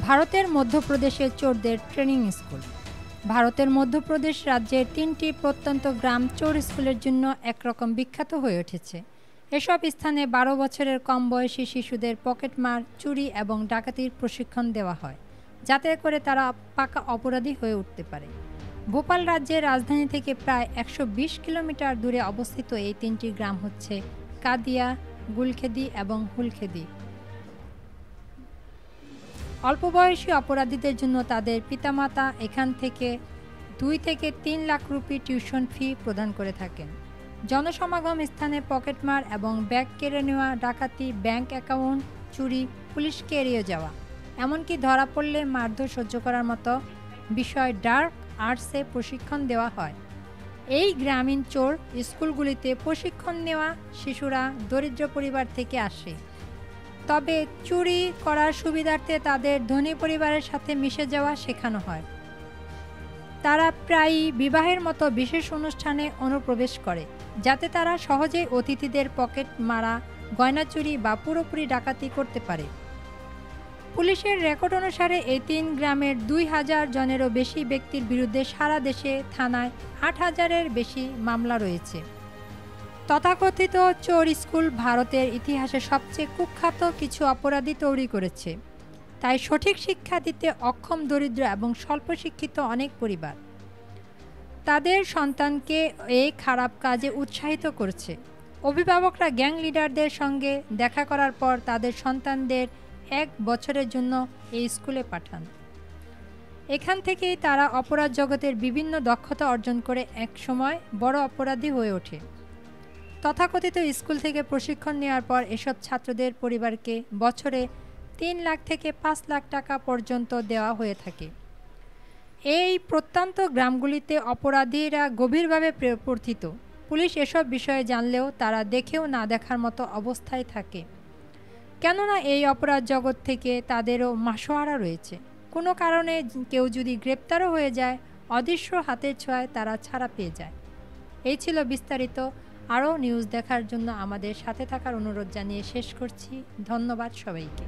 ভারতের মধ্যপ্রদেশের চোরদের training school. ভারতের মধ্যপ্রদেশ রাজ্যের ৩টি প্রত্যন্ত গ্রাম চোর স্কুলের জন্য একরকম বিখ্যাত হয়ে উঠেছে। এসব স্থানে ১২ বছরের কম বয়সী শিশুদের পকেটমার, চুরি এবং ডাকাতির প্রশিক্ষণ দেওয়া হয়, যাতে করে তারা পাকা অপরাধী হয়ে উঠতে পারে। ভোপাল রাজ্যের রাজধানী থেকে প্রায় ১২০ কিলোমিটার দূরে অবস্থিত এই ৩টি গ্রাম হচ্ছে কাদিয়া, গুলখেদি এবং হুলখেদি। অল্প বয়সী অপরাধীদের জন্য তাদের পিতামাতা এখান থেকে ২ থেকে ৩ লাখ রুপি টিউশন ফি প্রদান করে থাকেন। জনসমাগম স্থানে পকেটমার এবং ব্যাগ কেড়ে নেওয়া, ডাকাতি, ব্যাংক অ্যাকাউন্ট চুরি, পুলিশকে এড়িয়ে যাওয়া, এমনকি ধরা পড়লে মারধর সহ্য করার মতো বিষয় ডার্ক আর্টসে প্রশিক্ষণ দেওয়া হয়। এই গ্রামীণ চোর স্কুলগুলিতে প্রশিক্ষণ নেওয়া শিশুরা দরিদ্র পরিবার থেকে আসে, তবে চুরি করার সুবিধার্থে তাদের ধনী পরিবারের সাথে মিশে যাওয়া শেখানো হয়। তারা প্রায়ই বিবাহের মতো বিশেষ অনুষ্ঠানে অনুপ্রবেশ করে, যাতে তারা সহজেই অতিথিদের পকেট মারা, গয়না চুরি বা পুরোপুরি ডাকাতি করতে পারে। পুলিশের রেকর্ড অনুসারে এই ৩ গ্রামের ২,০০০ জনেরও বেশি ব্যক্তির বিরুদ্ধে সারা দেশে থানায় ৮,০০০-এর বেশি মামলা রয়েছে। তথাকথিত চোর স্কুল ভারতের ইতিহাসে সবচেয়ে কুখ্যাত কিছু অপরাধী তৈরি করেছে, তাই সঠিক শিক্ষা দিতে অক্ষম দরিদ্র এবং স্বল্প শিক্ষিত অনেক পরিবার তাদের সন্তানকে এই খারাপ কাজে উৎসাহিত করছে। অভিভাবকরা গ্যাং লিডারদের সঙ্গে দেখা করার পর তাদের সন্তানদের ১ বছরের জন্য এই স্কুলে পাঠান। এখান থেকেই তারা অপরাধ জগতের বিভিন্ন দক্ষতা অর্জন করে একসময় বড় অপরাধী হয়ে ওঠে। তথাকথিত স্কুল থেকে প্রশিক্ষণ নেওয়ার পর এসব ছাত্রদের পরিবারকে বছরে ৩ লাখ থেকে ৫ লাখ টাকা পর্যন্ত দেওয়া হয়ে থাকে। এই প্রত্যন্ত গ্রামগুলিতে অপরাধীরা গভীরভাবে প্রথিত। পুলিশ এসব বিষয়ে জানলেও তারা দেখেও না দেখার মতো অবস্থায় থাকে, কেননা এই অপরাধ জগৎ থেকে তাদেরও মাসোহারা রয়েছে। কোনো কারণে কেউ যদি গ্রেপ্তারও হয়ে যায়, অদৃশ্য হাতের ছোঁয়ায় তারা ছাড়া পেয়ে যায়। এই ছিল বিস্তারিত। আরও নিউজ দেখার জন্য আমাদের সাথে থাকার অনুরোধ জানিয়ে শেষ করছি। ধন্যবাদ সবাইকে।